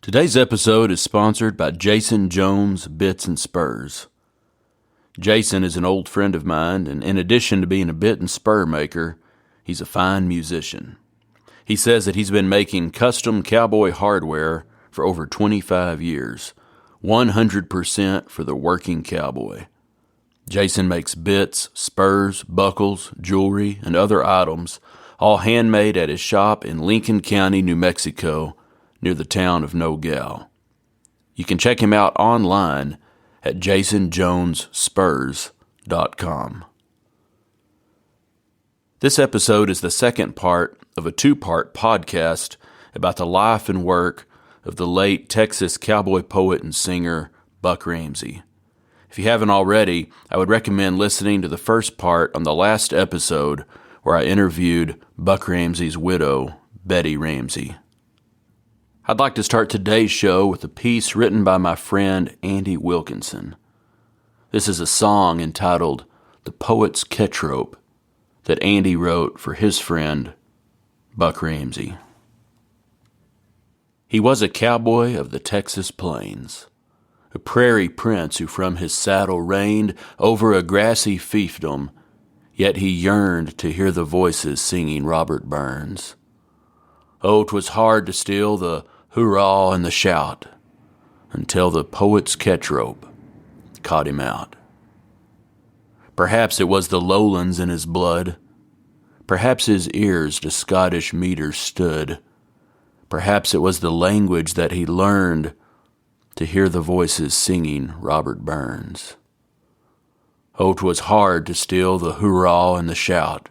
Today's episode is sponsored by Jason Jones Bits and Spurs. Jason is an old friend of mine, and in addition to being a bit and spur maker, he's a fine musician. He says that he's been making custom cowboy hardware for over 25 years, 100% for the working cowboy. Jason makes bits, spurs, buckles, jewelry, and other items, all handmade at his shop in Lincoln County, New Mexico, near the town of Nogales. You can check him out online at jasonjonesspurs.com. This episode is the second part of a two-part podcast about the life and work of the late Texas cowboy poet and singer Buck Ramsey. If you haven't already, I would recommend listening to the first part on the last episode where I interviewed Buck Ramsey's widow, Betty Ramsey. I'd like to start today's show with a piece written by my friend Andy Wilkinson. This is a song entitled The Poet's Ketrope that Andy wrote for his friend Buck Ramsey. He was a cowboy of the Texas plains, a prairie prince who from his saddle reigned over a grassy fiefdom, yet he yearned to hear the voices singing Robert Burns. Oh, 'twas hard to steal the hurrah and the shout until the poet's ketrope caught him out. Perhaps it was the lowlands in his blood. Perhaps his ears to Scottish meters stood. Perhaps it was the language that he learned to hear the voices singing Robert Burns. Oh, 'twas hard to steal the hurrah and the shout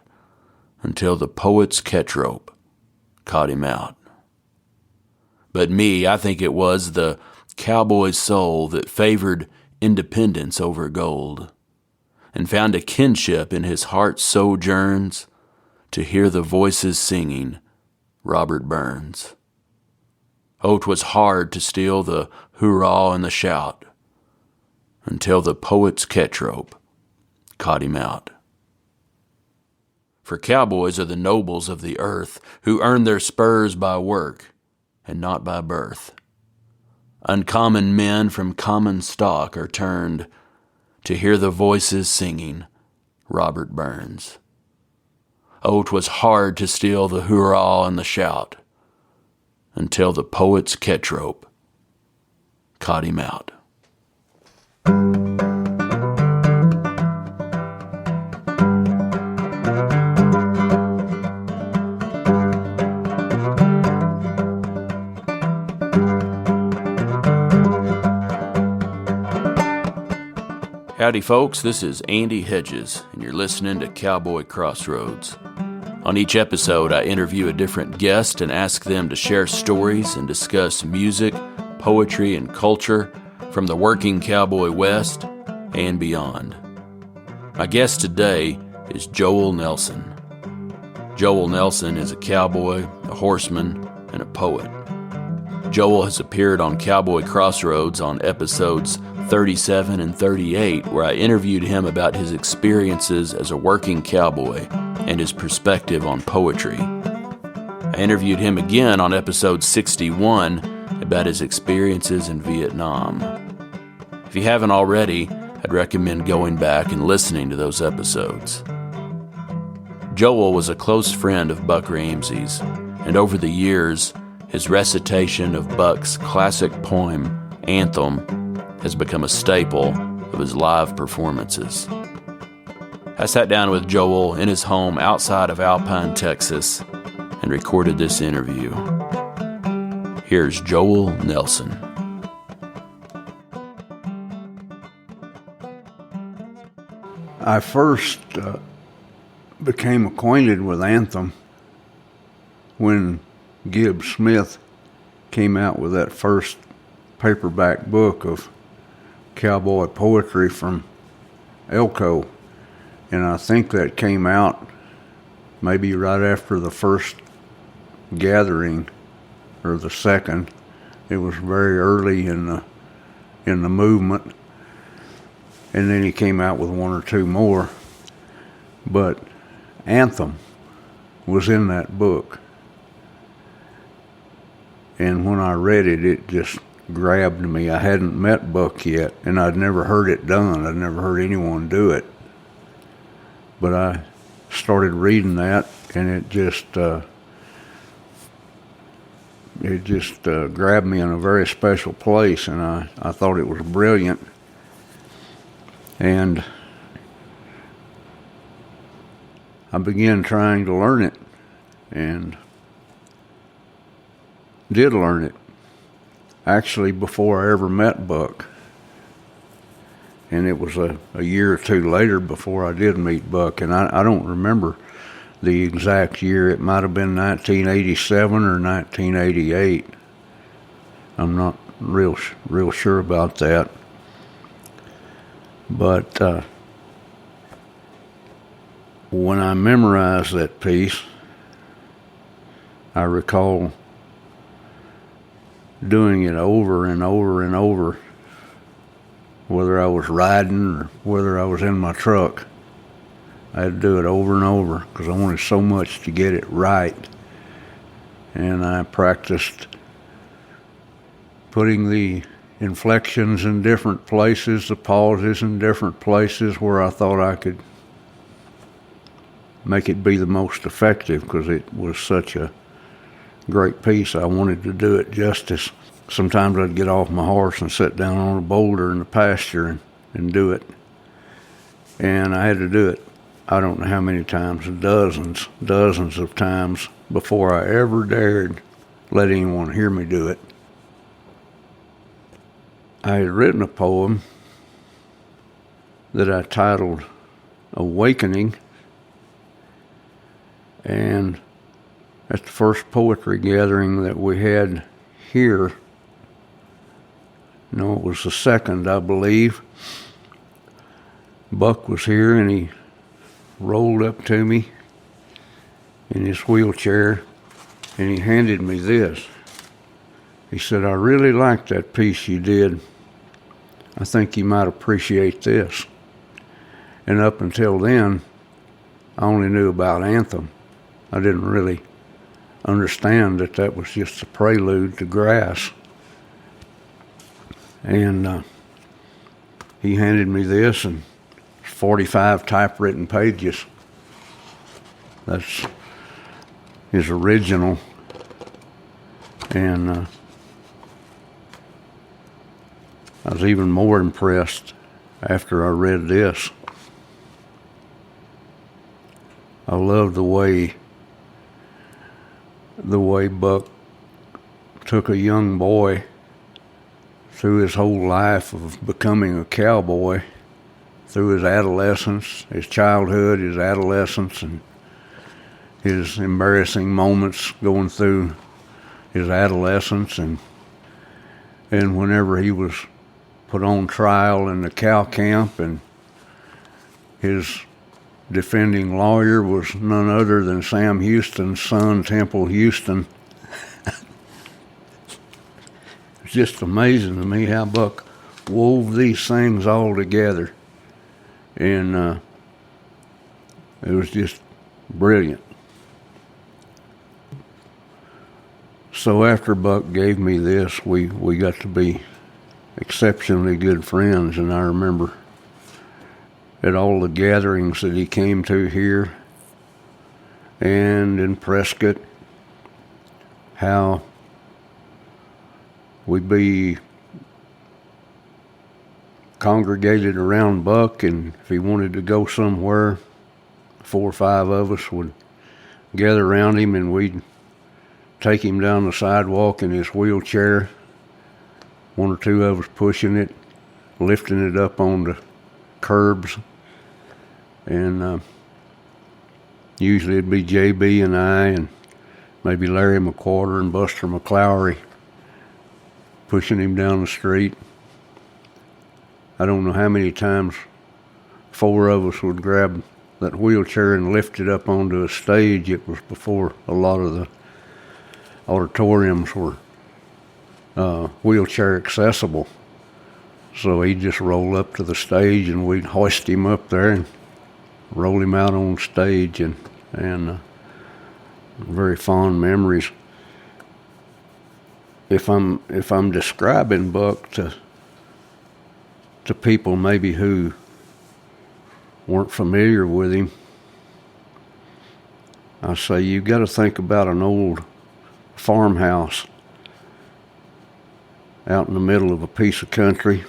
until the poet's ketrope caught him out. But me, I think it was the cowboy's soul that favored independence over gold, and found a kinship in his heart's sojourns to hear the voices singing Robert Burns. Oh, 'twas hard to steal the hurrah and the shout until the poet's ketrope caught him out. For cowboys are the nobles of the earth who earn their spurs by work and not by birth. Uncommon men from common stock are turned to hear the voices singing Robert Burns. Oh, 'twas hard to steal the hurrah and the shout until the poet's ketrope caught him out. Howdy folks, this is Andy Hedges, and you're listening to Cowboy Crossroads. On each episode, I interview a different guest and ask them to share stories and discuss music, poetry, and culture from the working cowboy west and beyond. My guest today is Joel Nelson. Joel Nelson is a cowboy, a horseman, and a poet. Joel has appeared on Cowboy Crossroads on episodes 37 and 38, where I interviewed him about his experiences as a working cowboy and his perspective on poetry. I interviewed him again on episode 61 about his experiences in Vietnam. If you haven't already, I'd recommend going back and listening to those episodes. Joel was a close friend of Buck Ramsey's, and over the years, his recitation of Buck's classic poem, Anthem, has become a staple of his live performances. I sat down with Joel in his home outside of Alpine, Texas, and recorded this interview. Here's Joel Nelson. I first became acquainted with Anthem when Gibbs Smith came out with that first paperback book of cowboy poetry from Elko, and I think that came out maybe right after the first gathering or the second. It was very early in the movement, and then he came out with one or two more, but Anthem was in that book. and when I read it, it just grabbed me. I hadn't met Buck yet, and I'd never heard it done. I'd never heard anyone do it. But I started reading that, and it just grabbed me in a very special place, and I thought it was brilliant. And I began trying to learn it, and did learn it, actually before I ever met Buck. And it was a year or two later before I did meet Buck, and I don't remember the exact year. It might have been 1987 or 1988. I'm not real sure about that. But when I memorized that piece, I recall doing it over and over and over, whether I was riding or whether I was in my truck. I had to do it over and over because I wanted so much to get it right. And I practiced putting the inflections in different places, the pauses in different places where I thought I could make it be the most effective, because it was such a great piece. I wanted to do it justice. Sometimes I'd get off my horse and sit down on a boulder in the pasture and do it. And I had to do it, I don't know how many times, dozens of times before I ever dared let anyone hear me do it. I had written a poem that I titled Awakening, and at the first poetry gathering that we had here, no, it was the second, I believe, Buck was here, and he rolled up to me in his wheelchair, and he handed me this. He said, "I really liked that piece you did. I think you might appreciate this." And up until then, I only knew about Anthem. I didn't really understand that that was just a prelude to Grass. And he handed me this, and 45 typewritten pages. That's his original. And I was even more impressed after I read this. I love the way Buck took a young boy through his whole life of becoming a cowboy, through his adolescence, his childhood, his adolescence, and his embarrassing moments going through his adolescence, and whenever he was put on trial in the cow camp, and his defending lawyer was none other than Sam Houston's son, Temple Houston. It's just amazing to me how Buck wove these things all together, and it was just brilliant. So after Buck gave me this, we got to be exceptionally good friends, and I remember at all the gatherings that he came to here and in Prescott, how we'd be congregated around Buck, and if he wanted to go somewhere, 4 or 5 of us would gather around him, and we'd take him down the sidewalk in his wheelchair, 1 or 2 of us pushing it, lifting it up on the curbs, and usually it'd be JB and I, and maybe Larry McQuarter and Buster McClowry pushing him down the street. I don't know how many times 4 of us would grab that wheelchair and lift it up onto a stage. It was before a lot of the auditoriums were wheelchair accessible. So he'd just roll up to the stage, and we'd hoist him up there and roll him out on stage, and very fond memories. if I'm describing Buck to people maybe who weren't familiar with him, I say you got to think about an old farmhouse out in the middle of a piece of country,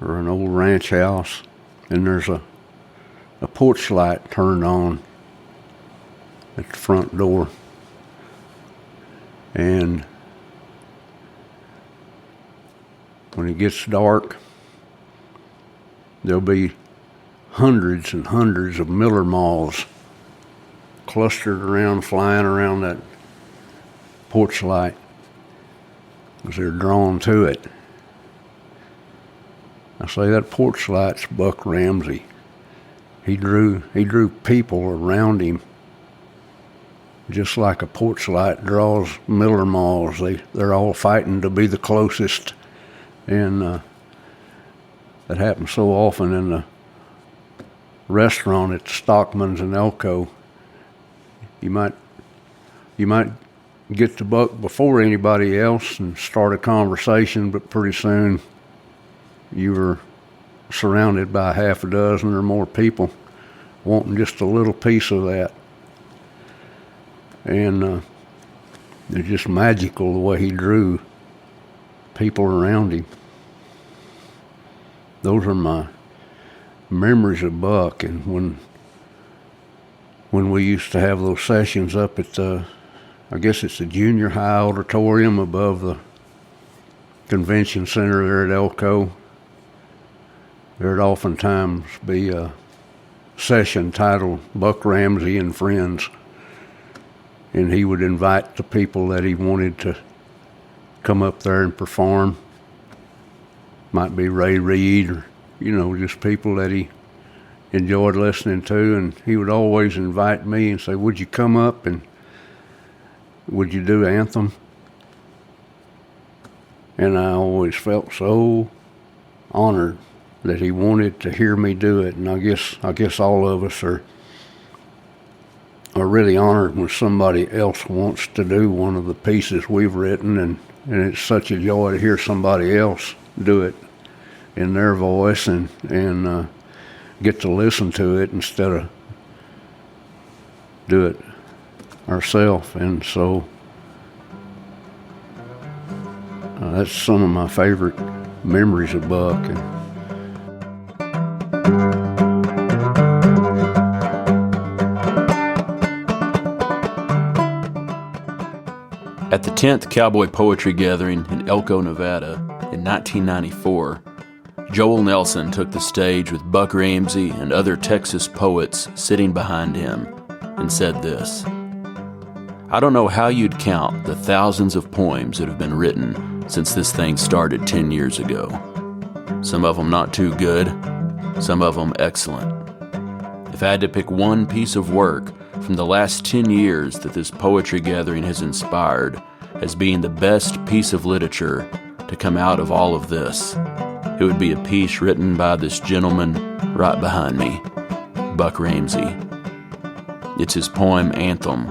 or an old ranch house, and there's a porch light turned on at the front door. And when it gets dark, there'll be hundreds and hundreds of miller moths clustered around, flying around that porch light because they're drawn to it. I say that porch light's Buck Ramsey. He drew people around him just like a porch light draws miller moths. They're all fighting to be the closest, and that happens so often in the restaurant at Stockman's in Elko. You might get to Buck before anybody else and start a conversation, but pretty soon you were surrounded by half a dozen or more people wanting just a little piece of that. And it's just magical the way he drew people around him. Those are my memories of Buck. And when we used to have those sessions up at I guess it's the junior high auditorium above the convention center there at Elko, there'd oftentimes be a session titled Buck Ramsey and Friends. And he would invite the people that he wanted to come up there and perform. Might be Ray Reed, or, just people that he enjoyed listening to. And he would always invite me and say, would you come up and would you do Anthem? And I always felt so honored that he wanted to hear me do it. And I guess all of us are really honored when somebody else wants to do one of the pieces we've written, and it's such a joy to hear somebody else do it in their voice and get to listen to it instead of do it ourselves. And so that's some of my favorite memories of Buck. At the 10th Cowboy Poetry Gathering in Elko, Nevada in 1994, Joel Nelson took the stage with Buck Ramsey and other Texas poets sitting behind him and said this: I don't know how you'd count the thousands of poems that have been written since this thing started 10 years ago. Some of them not too good, some of them excellent. If I had to pick one piece of work from the last 10 years that this poetry gathering has inspired as being the best piece of literature to come out of all of this, it would be a piece written by this gentleman right behind me, Buck Ramsey. It's his poem Anthem,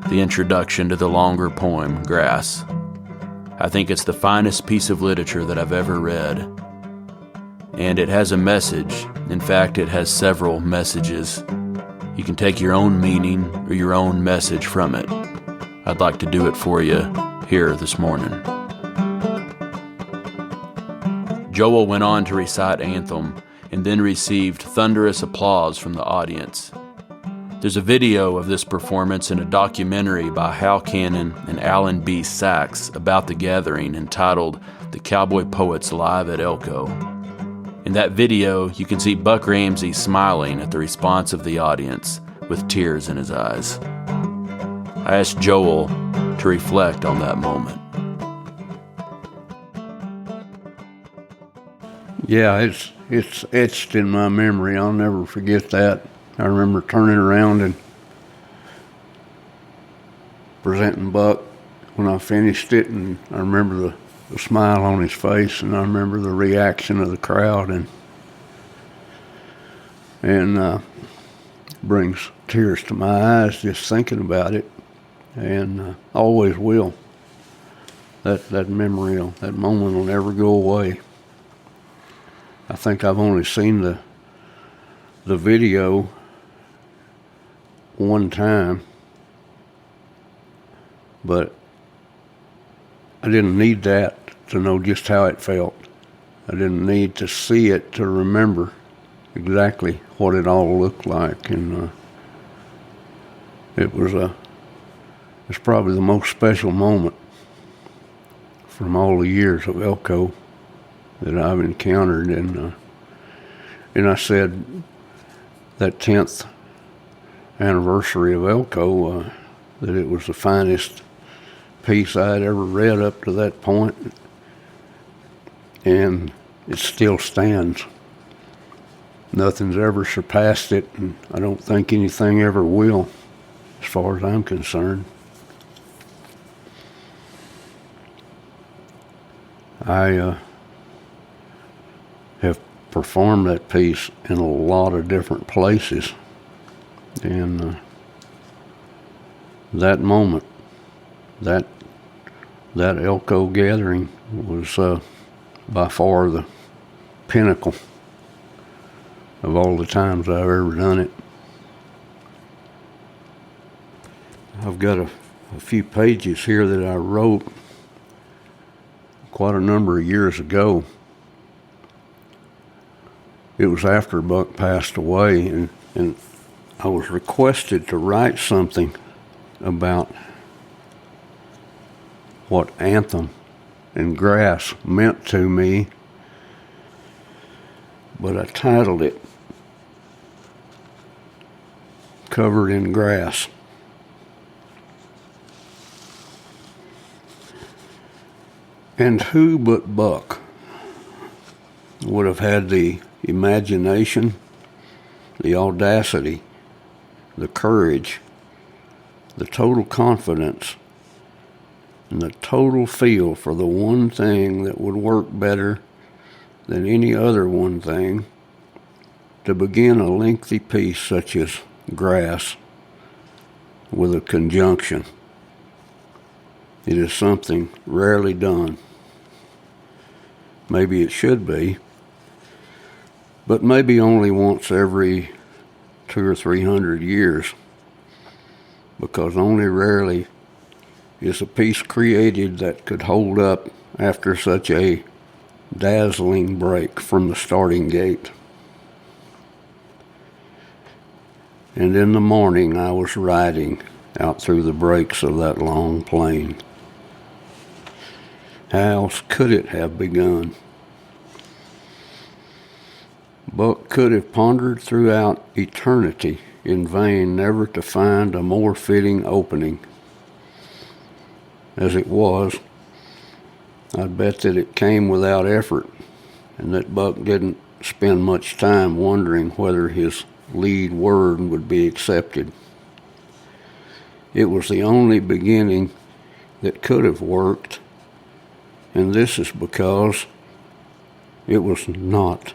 the introduction to the longer poem Grass. I think it's the finest piece of literature that I've ever read. And it has a message. In fact, it has several messages. You can take your own meaning or your own message from it. I'd like to do it for you here this morning. Joel went on to recite Anthem and then received thunderous applause from the audience. There's a video of this performance in a documentary by Hal Cannon and Alan B. Sachs about the gathering entitled The Cowboy Poets Live at Elko. In that video, you can see Buck Ramsey smiling at the response of the audience with tears in his eyes. I asked Joel to reflect on that moment. Yeah, it's etched in my memory. I'll never forget that. I remember turning around and presenting Buck when I finished it, and I remember the smile on his face, and I remember the reaction of the crowd, and brings tears to my eyes just thinking about it, and always will. that memory, that moment will never go away. I think I've only seen the video one time, but I didn't need that to know just how it felt. I didn't need to see it to remember exactly what it all looked like, and it's probably the most special moment from all the years of Elko that I've encountered. And I said that 10th anniversary of Elko, that it was the finest piece I had ever read up to that point, and it still stands. Nothing's ever surpassed it, and I don't think anything ever will, as far as I'm concerned. I have performed that piece in a lot of different places, and that moment, that Elko gathering was by far the pinnacle of all the times I've ever done it. I've got a few pages here that I wrote quite a number of years ago. It was after Buck passed away, and I was requested to write something about what anthem and grass meant to me, but I titled it Covered in Grass. And who but Buck would have had the imagination, the audacity, the courage, the total confidence, and the total feel for the one thing that would work better than any other one thing to begin a lengthy piece such as Grass with a conjunction. It is something rarely done. Maybe it should be, but maybe only once every 200 or 300 years, because only rarely is a piece created that could hold up after such a dazzling break from the starting gate. And in the morning I was riding out through the breaks of that long plain. How else could it have begun? Buck could have pondered throughout eternity in vain, never to find a more fitting opening. As it was, I'd bet that it came without effort, and that Buck didn't spend much time wondering whether his lead word would be accepted. It was the only beginning that could have worked, and this is because it was not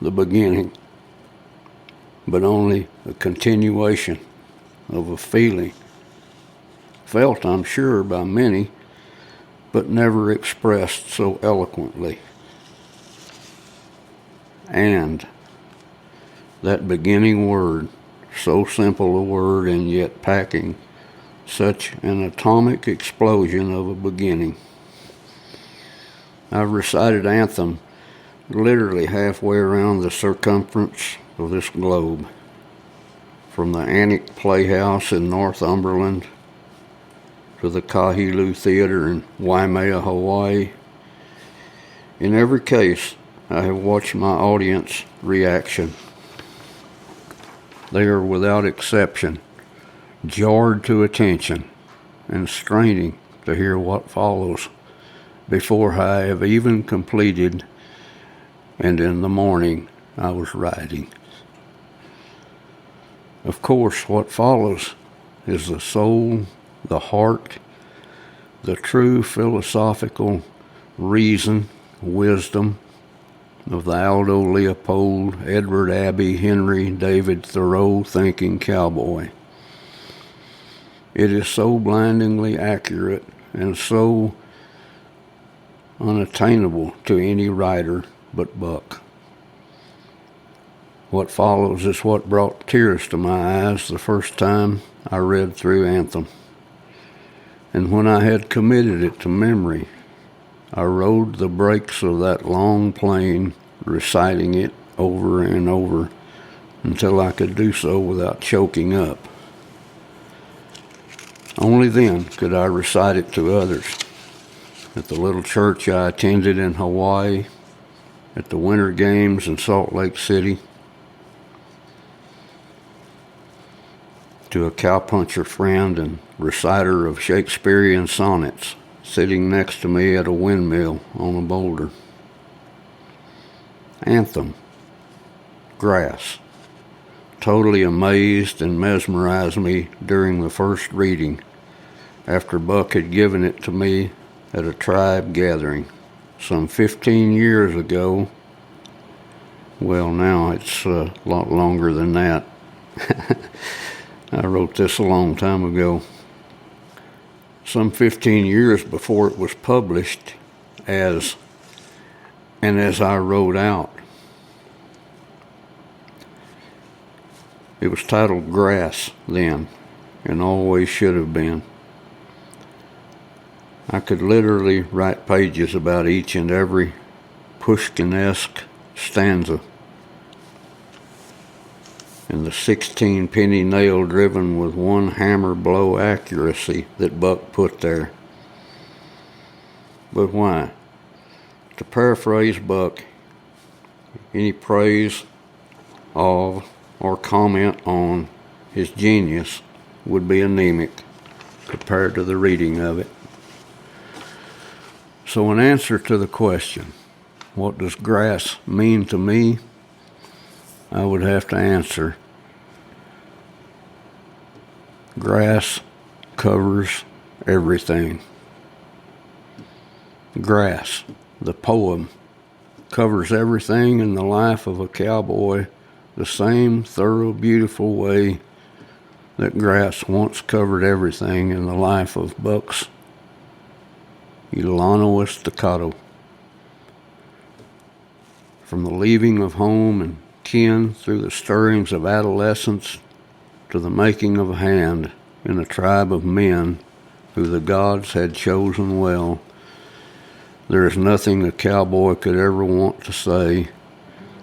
the beginning, but only a continuation of a feeling, felt, I'm sure, by many, but never expressed so eloquently. And that beginning word, so simple a word and yet packing such an atomic explosion of a beginning. I've recited anthem literally halfway around the circumference of this globe, from the Antic Playhouse in Northumberland to the Kahilu Theater in Waimea, Hawaii. In every case, I have watched my audience reaction. They are without exception jarred to attention and straining to hear what follows before I have even completed, and in the morning I was writing. Of course, what follows is the soul, the heart, the true philosophical reason, wisdom of the Aldo Leopold, Edward Abbey, Henry David Thoreau thinking cowboy. It is so blindingly accurate and so unattainable to any writer but Buck. What follows is what brought tears to my eyes the first time I read through Anthem. And when I had committed it to memory, I rode the brakes of that long plane, reciting it over and over until I could do so without choking up. Only then could I recite it to others. At the little church I attended in Hawaii, at the Winter Games in Salt Lake City, to a cowpuncher friend and reciter of Shakespearean sonnets sitting next to me at a windmill on a boulder. Anthem, Grass, totally amazed and mesmerized me during the first reading after Buck had given it to me at a tribe gathering some 15 years ago. Well, now it's a lot longer than that. I wrote this a long time ago. Some 15 years before it was published as I wrote out. It was titled Grass then, and always should have been. I could literally write pages about each and every Pushkin-esque stanza, and the 16-penny nail driven with one hammer blow accuracy that Buck put there. But why? To paraphrase Buck, any praise of or comment on his genius would be anemic compared to the reading of it. So in answer to the question, what does grass mean to me? I would have to answer, grass covers everything. Grass, the poem, covers everything in the life of a cowboy the same thorough, beautiful way that grass once covered everything in the life of Buck's Ilano Estacado. From the leaving of home and kin through the stirrings of adolescence to the making of a hand in a tribe of men who the gods had chosen well, there is nothing a cowboy could ever want to say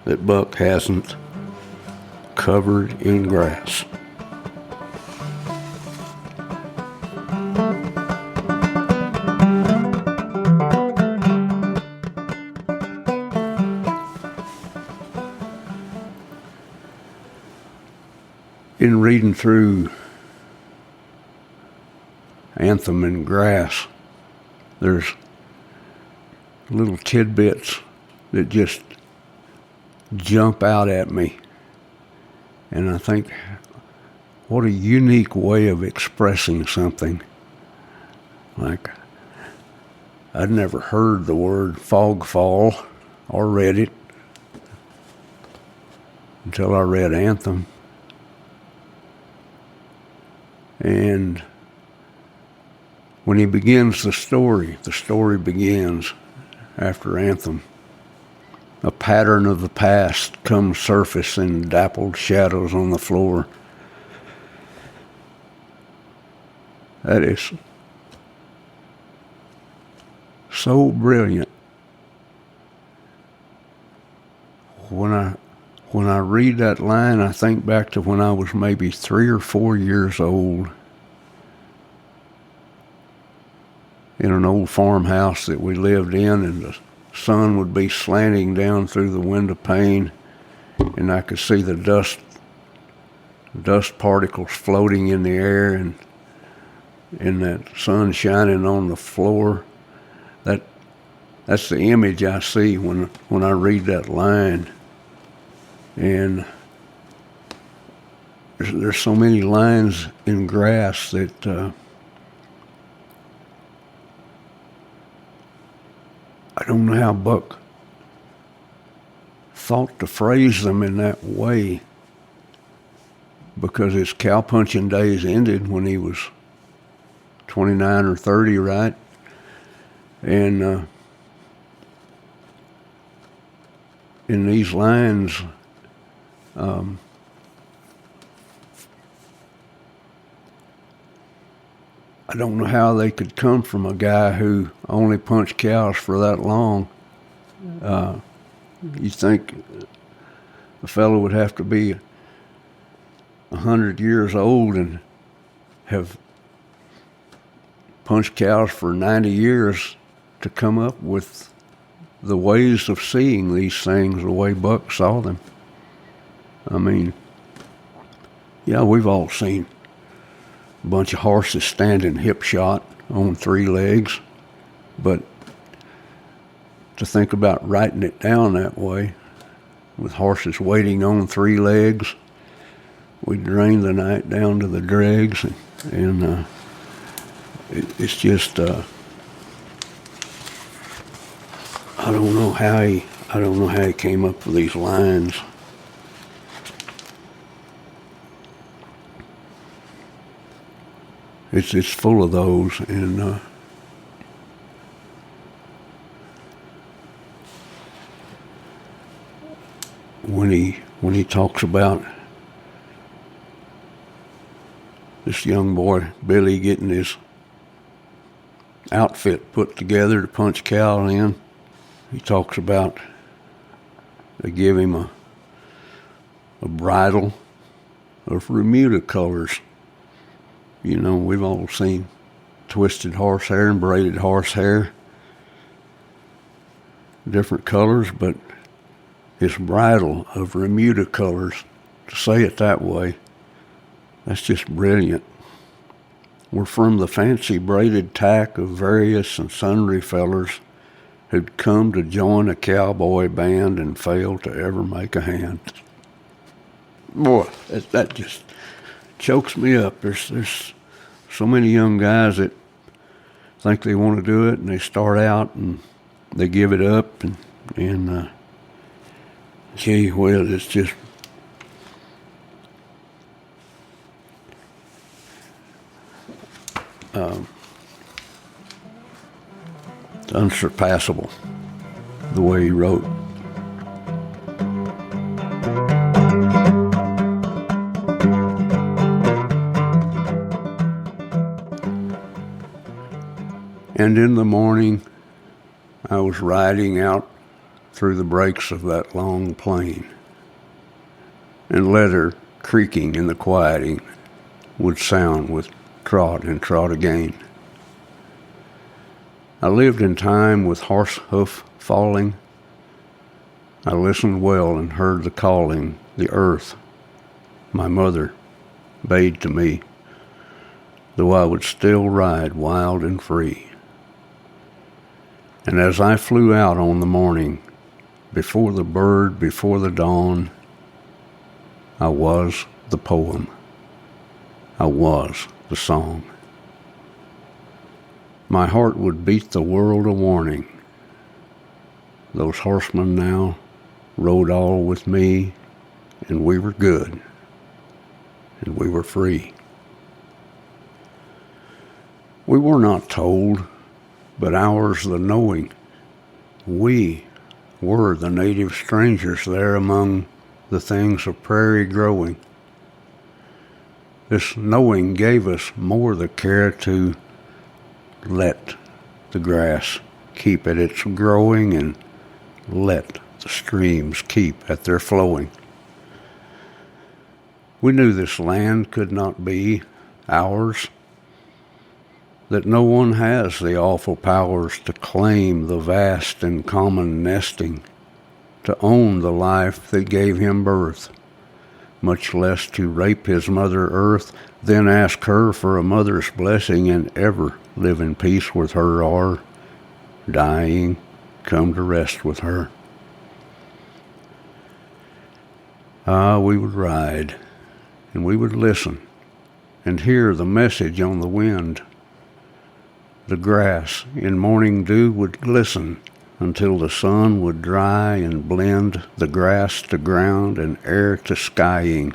that Buck hasn't covered in grass. In reading through Anthem and Grass, there's little tidbits that just jump out at me. And I think, what a unique way of expressing something. Like, I'd never heard the word fog fall or read it until I read Anthem. And when he begins the story begins after Anthem. A pattern of the past comes surface in dappled shadows on the floor. That is so brilliant. When I read that line, I think back to when I was maybe 3 or 4 years old in an old farmhouse that we lived in, and the sun would be slanting down through the window pane, and I could see the dust particles floating in the air, and that sun shining on the floor. That's the image I see when I read that line. And there's so many lines in Grass that I don't know how Buck thought to phrase them in that way, because his cowpunching days ended when he was 29 or 30, right? And in these lines, I don't know how they could come from a guy who only punched cows for that long. You think a fellow would have to be 100 years old and have punched cows for 90 years to come up with the ways of seeing these things the way Buck saw them. I mean, yeah, we've all seen a bunch of horses standing hip shot on 3 legs, but to think about writing it down that way, with horses waiting on 3 legs, we drain the night down to the dregs, and it's just I don't know how he came up with these lines. It's full of those, and when he talks about this young boy Billy getting his outfit put together to punch cow in, he talks about they give him a bridle of Remuda colors. You know, we've all seen twisted horsehair and braided horsehair, different colors, but his bridle of Remuda colors, to say it that way, that's just brilliant. We're from the fancy braided tack of various and sundry fellers who'd come to join a cowboy band and failed to ever make a hand. Boy, that just chokes me up. There's so many young guys that think they want to do it, and they start out and they give it up, and gee whiz, it's just it's unsurpassable the way he wrote. And in the morning, I was riding out through the breaks of that long plain, and leather creaking in the quieting would sound with trot and trot again. I lived in time with horse hoof falling. I listened well and heard the calling, the earth, my mother, bade to me, though I would still ride wild and free. And as I flew out on the morning, before the bird, before the dawn, I was the poem. I was the song. My heart would beat the world a warning. Those horsemen now rode all with me, and we were good, and we were free. We were not told, but ours the knowing. We were the native strangers there among the things of prairie growing. This knowing gave us more the care to let the grass keep at its growing and let the streams keep at their flowing. We knew this land could not be ours, that no one has the awful powers to claim the vast and common nesting, to own the life that gave him birth, much less to rape his mother earth, then ask her for a mother's blessing and ever live in peace with her, or, dying, come to rest with her. We would ride, and we would listen, and hear the message on the wind. The grass in morning dew would glisten until the sun would dry and blend the grass to ground and air to skying.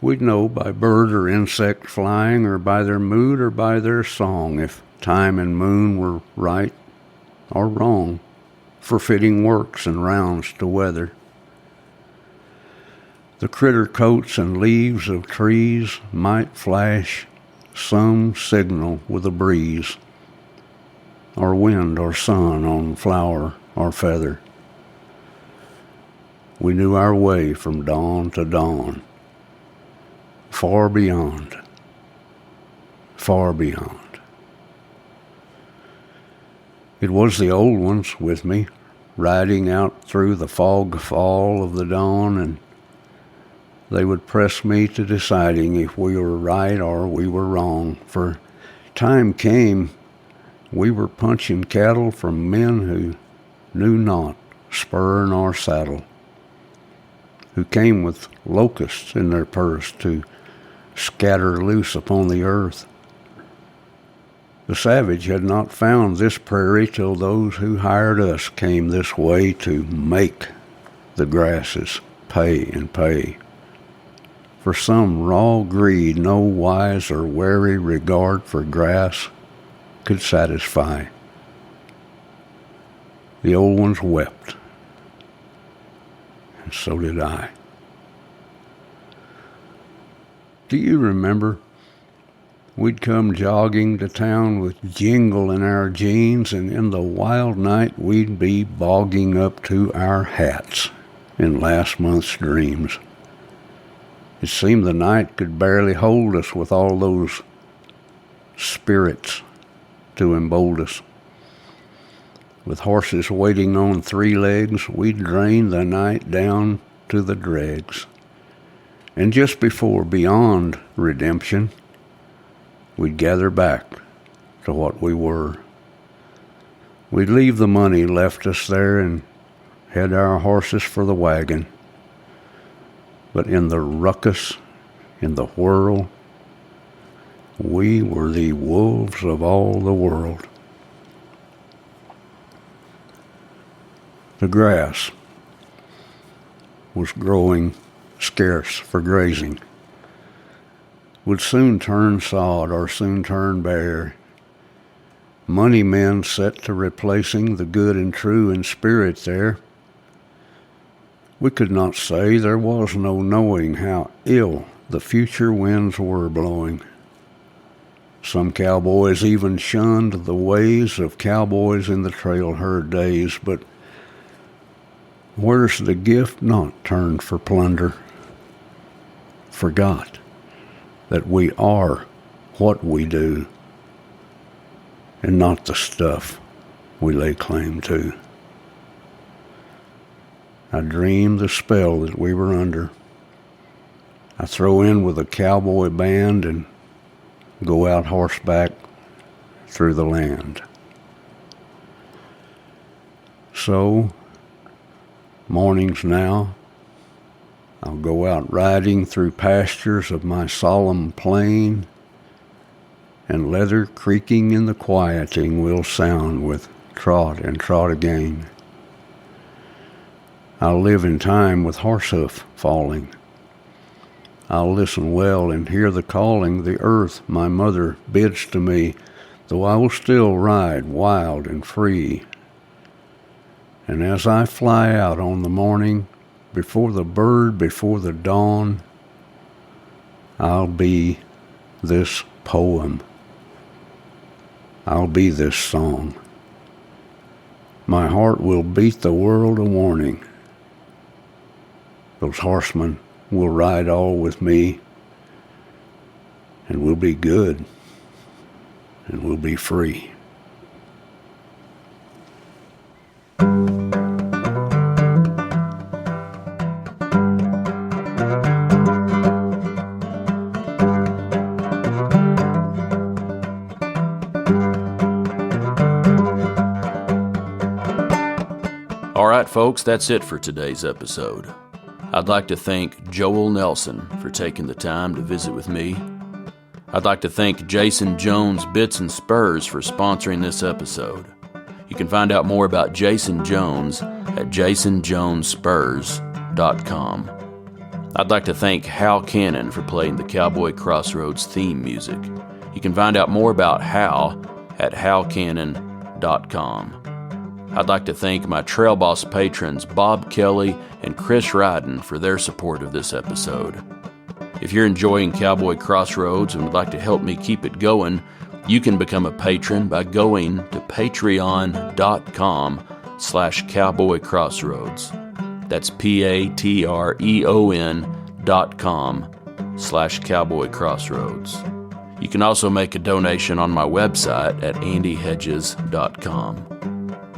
We'd know by bird or insect flying, or by their mood or by their song, if time and moon were right or wrong, for fitting works and rounds to weather. The critter coats and leaves of trees might flash some signal with a breeze, or wind or sun on flower or feather. We knew our way from dawn to dawn, far beyond, far beyond. It was the old ones with me, riding out through the fog fall of the dawn, and they would press me to deciding if we were right or we were wrong. For time came, we were punching cattle from men who knew not spur nor saddle, who came with locusts in their purse to scatter loose upon the earth. The savage had not found this prairie till those who hired us came this way to make the grasses pay and pay. For some raw greed no wise or wary regard for grass could satisfy. The old ones wept, and so did I. Do you remember? We'd come jogging to town with jingle in our jeans, and in the wild night we'd be bogging up to our hats in last month's dreams. It seemed the night could barely hold us with all those spirits to embolden us. With horses waiting on 3 legs, we'd drain the night down to the dregs. And just before beyond redemption, we'd gather back to what we were. We'd leave the money left us there and head our horses for the wagon. But in the ruckus, in the whirl, we were the wolves of all the world. The grass was growing scarce for grazing, would soon turn sod or soon turn bare. Money men set to replacing the good and true in spirit there. We could not say, there was no knowing how ill the future winds were blowing. Some cowboys even shunned the ways of cowboys in the trail herd days, but where's the gift not turned for plunder? Forgot that we are what we do, and not the stuff we lay claim to. I dream the spell that we were under. I throw in with a cowboy band and go out horseback through the land. So, mornings now, I'll go out riding through pastures of my solemn plain, and leather creaking in the quieting will sound with trot and trot again. I'll live in time with horsehoof falling. I'll listen well and hear the calling the earth, my mother, bids to me, though I will still ride wild and free. And as I fly out on the morning, before the bird, before the dawn, I'll be this poem. I'll be this song. My heart will beat the world a warning. Those horsemen will ride all with me, and we'll be good, and we'll be free. All right, folks, that's it for today's episode. I'd like to thank Joel Nelson for taking the time to visit with me. I'd like to thank Jason Jones Bits and Spurs for sponsoring this episode. You can find out more about Jason Jones at jasonjonesspurs.com. I'd like to thank Hal Cannon for playing the Cowboy Crossroads theme music. You can find out more about Hal at halcannon.com. I'd like to thank my Trail Boss patrons Bob Kelly and Chris Ryden for their support of this episode. If you're enjoying Cowboy Crossroads and would like to help me keep it going, you can become a patron by going to patreon.com/cowboycrossroads. That's patreon.com/cowboycrossroads. You can also make a donation on my website at andyhedges.com.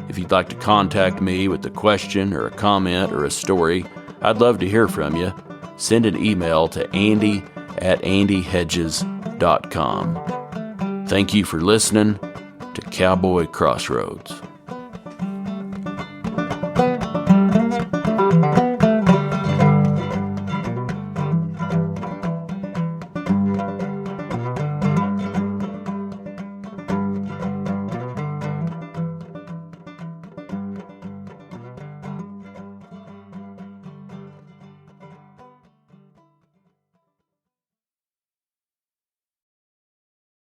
If you'd like to contact me with a question or a comment or a story, I'd love to hear from you. Send an email to andy@andyhedges.com. Thank you for listening to Cowboy Crossroads.